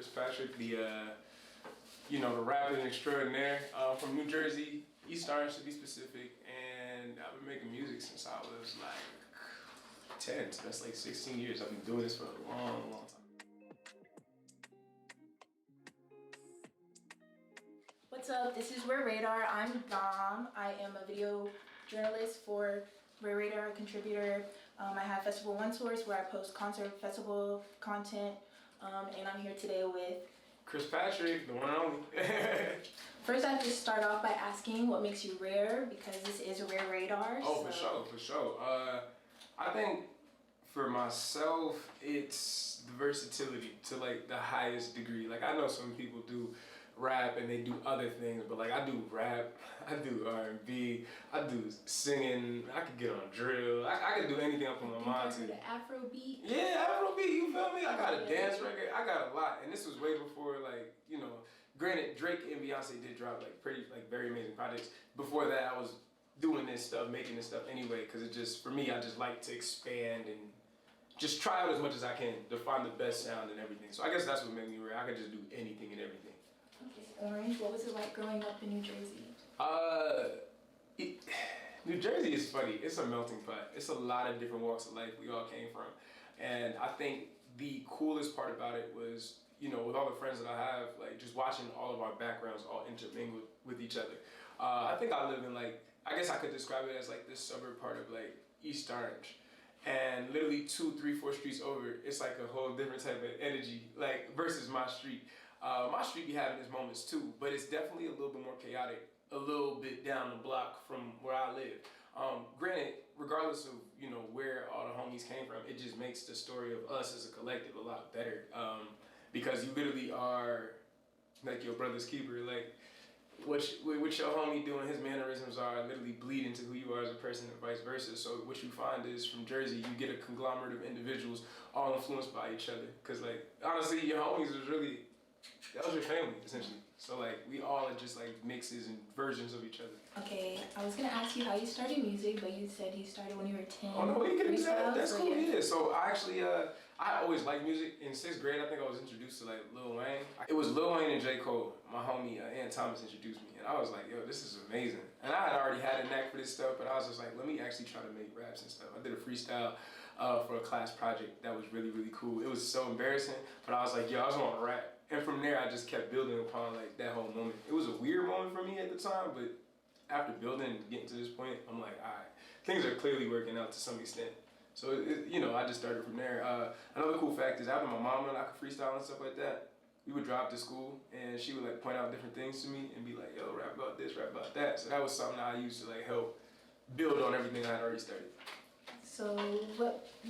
Chris Patrick, the the rapping extraordinaire from New Jersey, East Orange to be specific, and I've been making music since I was like 10, so that's like 16 years. I've been doing this for a long, long time. What's up? This is Rare Radar. I'm Dom. I am a video journalist for Rare Radar, a contributor. I have Festival One Source where I post concert festival content, and I'm here today with Chris Patrick, the one and only. First, I have to start off by asking what makes you rare, because this is Rare Radar. Oh, for sure. I think for myself, it's the versatility to like the highest degree. Like I know some people do rap and they do other things, but like I do rap, I do R&B, I do singing, I could get on drill, I could do anything I put my mind to. The Afrobeat. Yeah, Afrobeat, you feel me? I got a dance record, I got a lot, and this was way before like, granted Drake and Beyonce did drop like very amazing projects. Before that I was doing this stuff, making this stuff anyway, because it just, for me, I just like to expand and just try out as much as I can to find the best sound and everything. So I guess that's what made me rare. I could just do anything and everything. Okay, Orange, what was it like growing up in New Jersey? New Jersey is funny. It's a melting pot. It's a lot of different walks of life we all came from. And I think the coolest part about it was, with all the friends that I have, like just watching all of our backgrounds all intermingle with each other. I think I live in I guess I could describe it as like this suburb part of like East Orange. And literally 2, 3, 4 streets over, it's like a whole different type of energy, like versus my street. My street be having its moments too, but it's definitely a little bit more chaotic, a little bit down the block from where I live. Granted, regardless of where all the homies came from, it just makes the story of us as a collective a lot better. Because you literally are like your brother's keeper. Like what your homie doing, his mannerisms are literally bleed into who you are as a person and vice versa. So what you find is from Jersey, you get a conglomerate of individuals all influenced by each other. Cause like honestly, your homies was really, that was your family essentially. So like we all are just like mixes and versions of each other. Okay, I was gonna ask you how you started music, but you said you started when you were 10. Oh no, you can do that. That's cool. Yeah. So I actually, I always liked music. In 6th grade, I think I was introduced to like Lil Wayne. It was Lil Wayne and J. Cole. My homie Aunt Thomas introduced me, and I was like, yo, this is amazing. And I had already had a knack for this stuff, but I was just like, let me actually try to make raps and stuff. I did a freestyle for a class project that was really, really cool. It was so embarrassing, but I was like, yo, I just want to rap. And from there, I just kept building upon like that whole moment. It was a weird moment for me at the time, but after building and getting to this point, I'm like, all right, things are clearly working out to some extent. So, I just started from there. Another cool fact is after my mom and I could freestyle and stuff like that, we would drive to school and she would like point out different things to me and be like, yo, rap about this, rap about that. So that was something I used to like help build on everything I had already started. So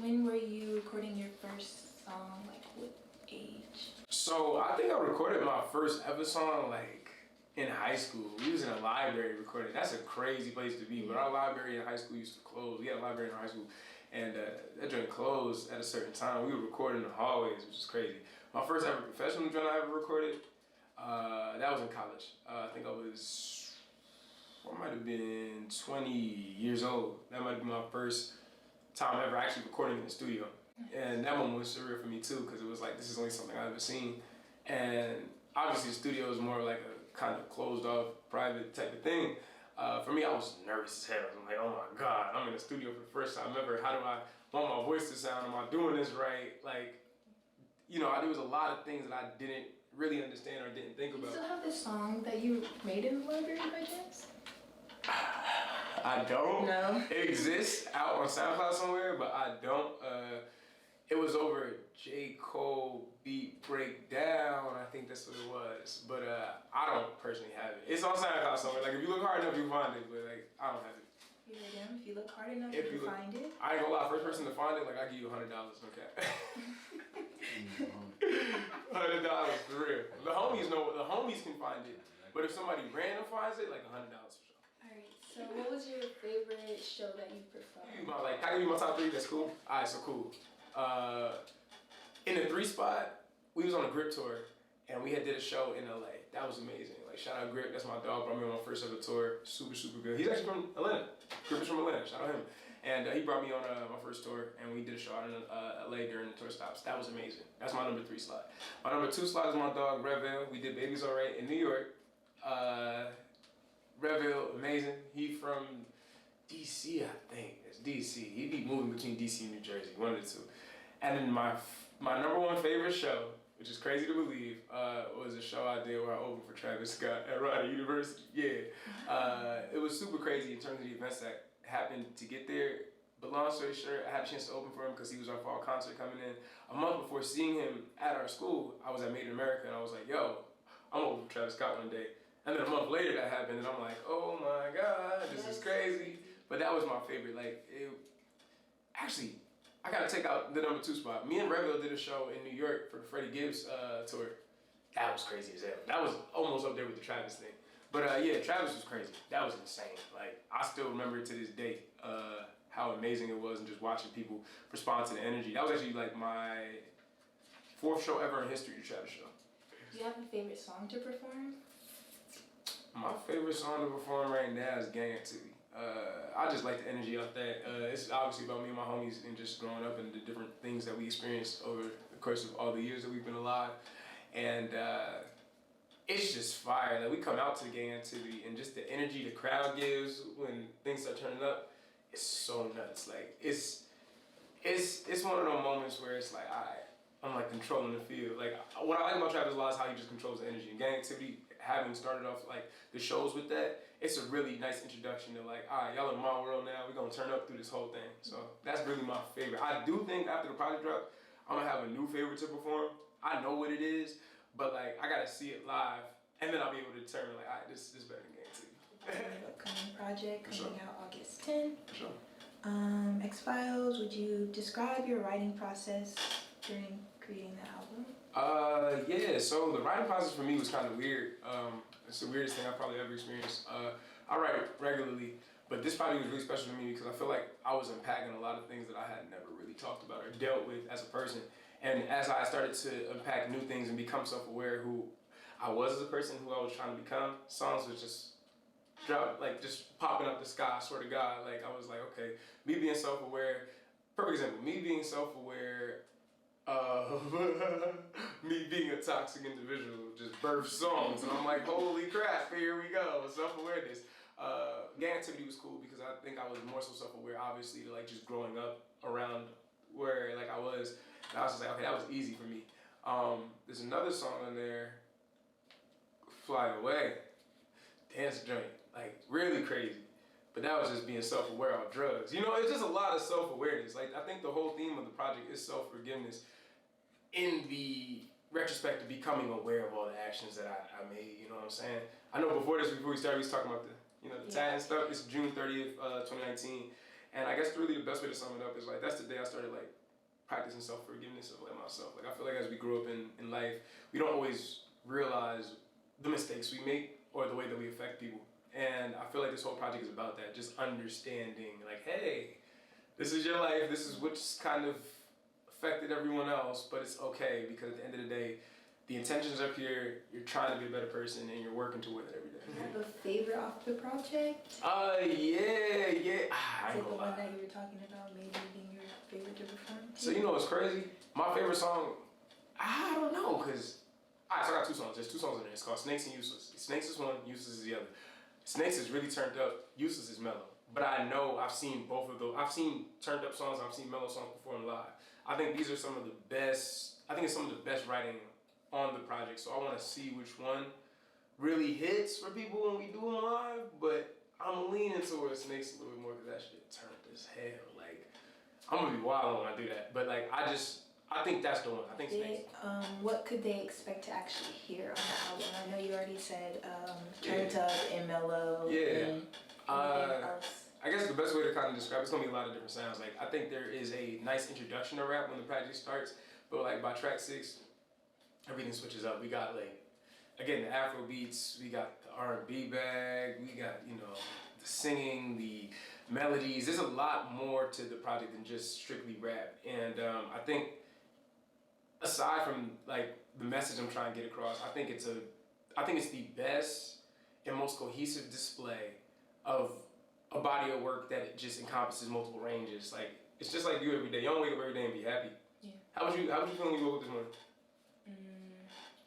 when were you recording your first song? Like what age? So I think I recorded my first ever song like in high school. We was in a library recording. That's a crazy place to be, but our library in high school used to close. We had a library in high school, and that joint closed at a certain time. We would record in the hallways, which is crazy. My first ever professional joint I ever recorded, that was in college. I think I might have been 20 years old. That might be my first time ever actually recording in the studio. And that one was surreal for me too, because it was like, this is only something I've ever seen. And obviously the studio is more like a kind of closed off, private type of thing. For me, I was nervous as hell. I'm like, oh my God, I'm in the studio for the first time ever. How do I want my voice to sound? Am I doing this right? Like, there was a lot of things that I didn't really understand or didn't think about. You still have this song that you made in the library by chance? I don't. No. It exists out on SoundCloud somewhere, but I don't. It was over J. Cole beat breakdown. I think that's what it was. But I don't personally have it. It's on SoundCloud somewhere. Like if you look hard enough, you'll find it. But like I don't have it. If you look hard enough, you'll find it. I ain't gonna lie. First person to find it, like I give you $100. Okay. $100 for real. The homies know. The homies can find it. But if somebody random finds it, like $100 for sure. Alright, so what was your favorite show that you performed? Can I give you my top 3? That's cool? Alright, so cool. In the 3 spot, we was on a Grip tour and we had did a show in LA. That was amazing. Like shout out Grip, that's my dog, brought me on my first ever tour. Super, super good. He's actually from Atlanta. Grip is from Atlanta, shout out him. And he brought me on my first tour, and we did a show out in LA during the tour stops. That was amazing. That's my number 3 slot. My number 2 slot is my dog, Reville. We did Baby's Alright in New York. Reville, amazing. He from DC, I think. It's DC. He'd be moving between DC and New Jersey, one of the two. And then my number 1 favorite show, which is crazy to believe, was a show I did where I opened for Travis Scott at Rider University. Yeah. It was super crazy in terms of the events that happened to get there. But long story short, I had a chance to open for him because he was our fall concert coming in. A month before seeing him at our school, I was at Made in America, and I was like, yo, I'm open for Travis Scott one day. And then a month later that happened, and I'm like, oh my God, this is crazy. But that was my favorite. Actually, I gotta take out the number 2 spot. Me and Reville did a show in New York for the Freddie Gibbs tour. That was crazy as hell. That was almost up there with the Travis thing. But yeah, Travis was crazy. That was insane. Like, I still remember it to this day, how amazing it was, and just watching people respond to the energy. That was actually like my 4th show ever in history, the Travis show. Do you have a favorite song to perform? My favorite song to perform right now is Gang Activity. I just like the energy of that. It's obviously about me and my homies and just growing up and the different things that we experienced over the course of all the years that we've been alive. And it's just fire. Like, we come out to the Gang Activity and just the energy the crowd gives when things start turning up, it's so nuts. Like, it's one of those moments where it's like, I'm like controlling the field. Like, what I like about Travis a lot is how he just controls the energy. And Gang Activity, having started off like the shows with that, it's a really nice introduction to like, all right, y'all in my world now, we're gonna turn up through this whole thing. So that's really my favorite. I do think after the project drop, I'm gonna have a new favorite to perform. I know what it is, but like, I gotta see it live, and then I'll be able to determine like, all right, this is better than Gang Activity. Upcoming project coming out August 10th. For sure. XFiles, would you describe your writing process during creating the album? Yeah, so the writing process for me was kind of weird. It's the weirdest thing I've probably ever experienced. I write regularly, but this project was really special to me because I feel like I was unpacking a lot of things that I had never really talked about or dealt with as a person. And as I started to unpack new things and become self-aware who I was as a person, who I was trying to become, songs was just just popping up the sky, I swear to God. Like, I was like, okay, me being self-aware, perfect example, me being self-aware me being a toxic individual just birthed songs, and I'm like, holy crap, here we go, self-awareness. Gang Activity was cool because I think I was more so self-aware, obviously, to like just growing up around where like I was, and I was just like, okay, that was easy for me. There's another song in there, Fly Away, dance joint, like really crazy. But that was just being self-aware of drugs. You know, it's just a lot of self-awareness. Like, I think the whole theme of the project is self-forgiveness in the retrospect of becoming aware of all the actions that I made, you know what I'm saying? I know before we started, we was talking about the tag and stuff. It's June 30th, 2019. And I guess really the best way to sum it up is like, that's the day I started like practicing self-forgiveness of like myself. Like, I feel like as we grow up in life, we don't always realize the mistakes we make or the way that we affect people. And I feel like this whole project is about that, just understanding, like, hey, this is your life, this is what's kind of affected everyone else, but it's okay, because at the end of the day, the intentions are pure, you're trying to be a better person, and you're working toward it every day. Do you have a favorite off the project? Yeah. Is it the one that you were talking about, maybe being your favorite to perform? So you know what's crazy? My favorite song, I don't know, because, alright, so I got 2 songs. There's 2 songs in there. It's called Snakes and Useless. Snakes is one, Useless is the other. Snakes is really turned up, Useless is mellow. But I know I've seen both of those. I've seen turned up songs, I've seen mellow songs performed live. I think these are some of the best, it's some of the best writing on the project. So I want to see which one really hits for people when we do them live. But I'm leaning towards Snakes a little bit more because that shit turned as hell. Like, I'm going to be wild when I do that. But like, I think that's the one. I think Snakes. What could they expect to actually hear on the album? I know you already said turned up and mellow. Yeah. And else. I guess the best way to kind of describe it's gonna be a lot of different sounds. Like, I think there is a nice introduction to rap when the project starts, but like by track 6, everything switches up. We got like, again, the Afro beats, we got the R&B bag, we got, the singing, the melodies. There's a lot more to the project than just strictly rap. And I think aside from like the message I'm trying to get across, I think it's the best and most cohesive display of a body of work that just encompasses multiple ranges. Like it's just like you every day. You don't wake up every day and be happy. Yeah. How would you feel when you woke up this morning?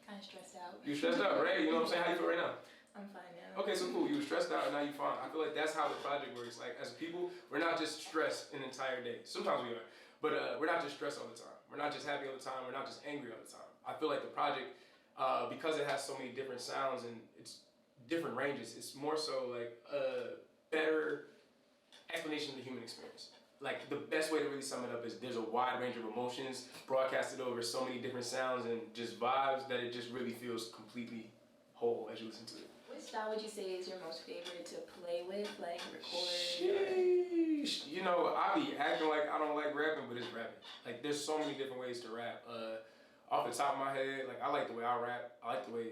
Kind of stressed out. You stressed out, right? You know what I'm saying? How you feel right now? I'm fine now. Okay, so cool. You were stressed out and now you're fine. I feel like that's how the project works. Like as people, we're not just stressed an entire day. Sometimes we are, but we're not just stressed all the time. We're not just happy all the time. We're not just angry all the time. I feel like the project, because it has so many different sounds and it's different ranges, it's more so like a better explanation of the human experience. Like the best way to really sum it up is there's a wide range of emotions broadcasted over so many different sounds and just vibes that it just really feels completely whole as you listen to it. What style would you say is your most favorite to play with, like record? Sheesh. You know, I be acting like I don't like rapping, but it's rapping. Like there's so many different ways to rap. Off the top of my head, like I like the way I rap. I like the way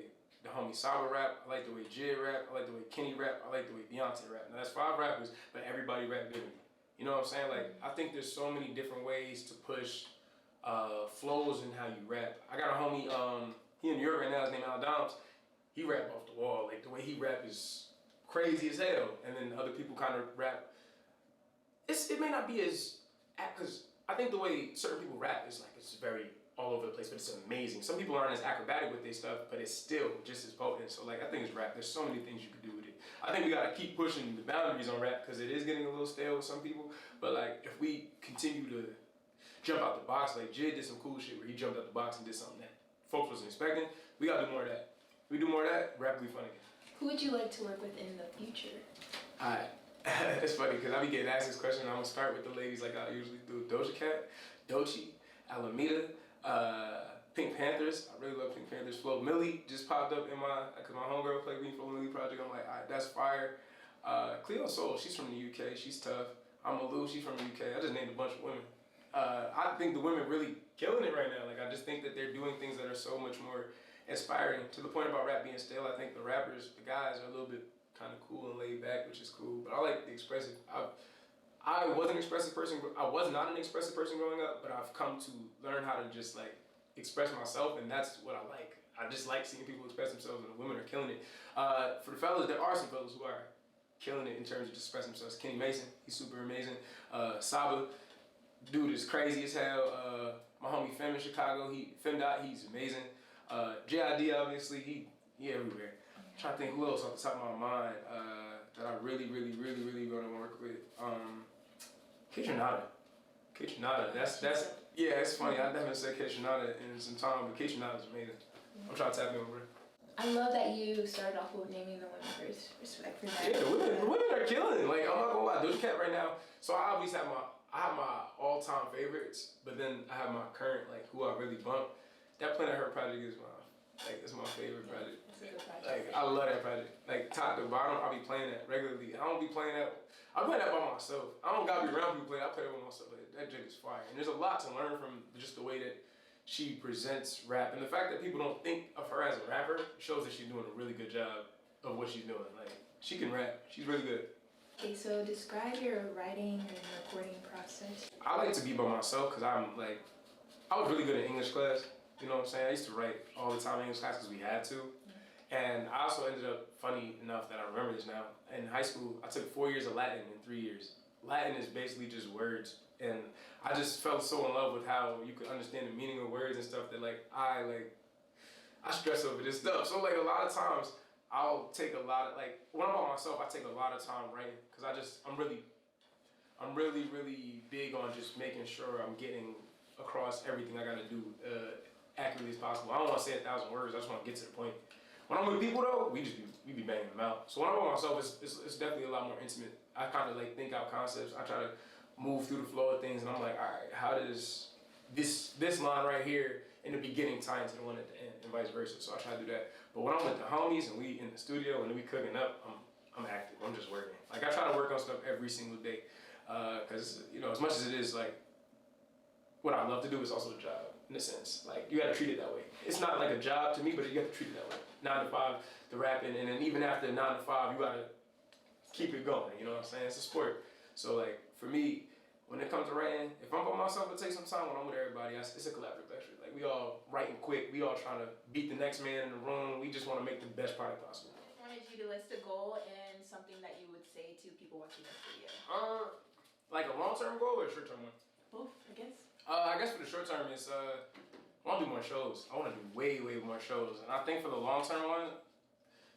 the homie Saba rap. I like the way Jid rap. I like the way Kenny rap. I like the way Beyonce rap. Now that's 5 rappers, but everybody rap differently. You know what I'm saying? Like I think there's so many different ways to push flows in how you rap. I got a homie, he in New York right now. His name Al Doms. He rap off the wall. Like the way he rap is crazy as hell. And then other people kind of rap. It may not be as, because I think the way certain people rap is like it's very all over the place, but it's amazing. Some people aren't as acrobatic with their stuff, but it's still just as potent. So like I think it's rap. There's so many things you can do with it. I think we gotta keep pushing the boundaries on rap because it is getting a little stale with some people. But like if we continue to jump out the box, like Jid did some cool shit where he jumped out the box and did something that folks wasn't expecting. We gotta do more of that. If we do more of that, rap will be fun again. Who would you like to work with in the future? Alright. It's funny because I be getting asked this question. I'm gonna start with the ladies like I usually do. Doja Cat, Dochi, Alameda, Pink Panthers. I really love Pink Panthers. Flo Millie just popped up in cause my homegirl played me Flo Millie project. I'm like, alright, that's fire. Cleo Soul, she's from the UK. She's tough. Amalu, she's from the UK. I just named a bunch of women. I think the women really killing it right now. Like I just think that they're doing things that are so much more inspiring. To the point about rap being stale, I think the rappers, the guys are a little bit kind of cool and laid back, which is cool. But I like the expressive. I was an expressive person. I was not an expressive person growing up, but I've come to learn how to just like express myself, and that's what I like. I just like seeing people express themselves, and the women are killing it. For the fellas, there are some fellas who are killing it in terms of just expressing themselves. Kenny Mason, he's super amazing. Saba, dude is crazy as hell. My homie Fem in Chicago, Femdot, he's amazing. JID, obviously, he everywhere. I'm trying to think who else off the top of my mind that I really want to work with. Kitchenada. That's yeah. It's funny. I haven't said Kitchenada in some time, but Kitchenada's amazing. I'm trying to tap in over it. I love that you started off with naming the women first. Respect for that. Yeah, the women are killing it. Like I'm not gonna lie, Doja Cat right now. So I always have my all-time favorites, but then I have my current like who I really bump. That Planet Her project is it's my favorite project. It's a good project. Like I love that project. Like top to bottom, I'll be playing that regularly. I don't be playing that. I play that by myself. I don't gotta be around people playing. I play that with myself. Like, that jig is fire, and there's a lot to learn from just the way that she presents rap, and the fact that people don't think of her as a rapper shows that she's doing a really good job of what she's doing. Like she can rap. She's really good. Okay, so describe your writing and recording process. I like to be by myself because I was really good in English class. You know what I'm saying? I used to write all the time in English class because we had to. And I also ended up, funny enough that I remember this now, in high school, I took 4 years of Latin in 3 years. Latin is basically just words. And I just felt so in love with how you could understand the meaning of words and stuff that I stress over this stuff. So like a lot of times I'll take a lot of, like when I'm by myself, I take a lot of time writing because I'm really big on just making sure I'm getting across everything I gotta do accurately as possible. I don't want to say 1,000 words. I just want to get to the point. When I'm with people though, we be banging them out. So when I'm by myself, it's definitely a lot more intimate. I kind of like think out concepts. I try to move through the flow of things, and I'm like, all right, how does this line right here in the beginning tie into the one at the end, and vice versa. So I try to do that. But when I'm with the homies and we in the studio and we cooking up, I'm active. I'm just working. Like I try to work on stuff every single day, because as much as it is like what I love to do, is also a job in a sense. Like you got to treat it that way. It's not like a job to me, but you have to treat it that way. 9 to 5, the rapping, and then even after 9 to 5, you gotta keep it going. You know what I'm saying? It's a sport. So like for me, when it comes to writing, if I'm by myself, it takes some time. When I'm with everybody, it's a collaborative effort. Like we all writing quick. We all trying to beat the next man in the room. We just want to make the best product possible. wanted you to list a goal and something that you would say to people watching this video. Like a long-term goal or a short-term one? Both, I guess. I guess for the short term, it's I want to do more shows. I want to do way more shows. And I think for the long-term one,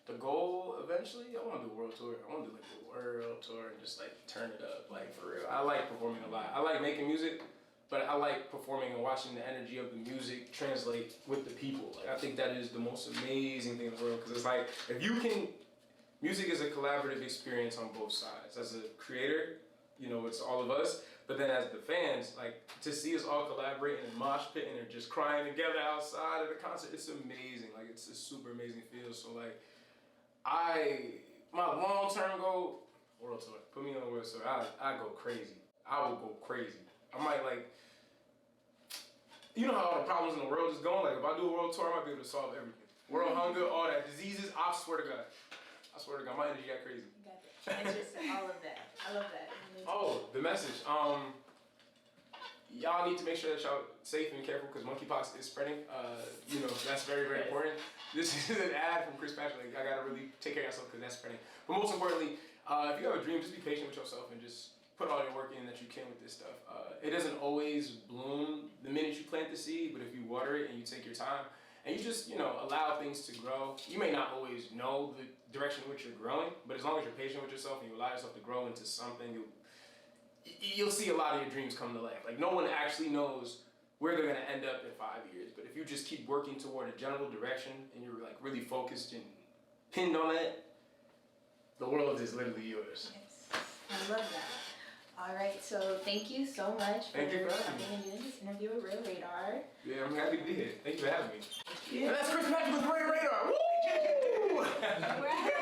the goal eventually, I want to do a world tour. I want to do like the world tour and just like turn it up, like for real. I like performing a lot. I like making music, but I like performing and watching the energy of the music translate with the people. Like I think that is the most amazing thing in the world because it's like if you can, music is a collaborative experience on both sides. As a creator, you know, it's all of us. But then as the fans, like to see us all collaborating and mosh pitting and just crying together outside of the concert, it's amazing. Like it's a super amazing feel. So like my long-term goal, world tour. Put me on the world tour. I go crazy. I will go crazy. I might like, you know how all the problems in the world is going? Like if I do a world tour, I might be able to solve everything. World hunger, all that, diseases, I swear to God. I swear to God, my energy got crazy. You got that. Interesting, all of that. I love that. Oh, the message. Y'all need to make sure that y'all safe and careful because monkeypox is spreading. You know, that's very important. This is an ad from Chris Patrick. Like, I gotta really take care of yourself because that's spreading. But most importantly, if you have a dream, just be patient with yourself and just put all your work in that you can with this stuff. It doesn't always bloom the minute you plant the seed, but if you water it and you take your time and you just, you know, allow things to grow, you may not always know the direction in which you're growing, but as long as you're patient with yourself and you allow yourself to grow into something, you'll see a lot of your dreams come to life. Like no one actually knows where they're gonna end up in 5 years, but if you just keep working toward a general direction and you're like really focused and pinned on that, the world is literally yours. Yes, I love that. All right, so thank you so much for coming and doing this interview with Real Radar. Yeah, I'm happy to be here. Thank you for having me. And that's Chris Patrick with Real Radar. Woo!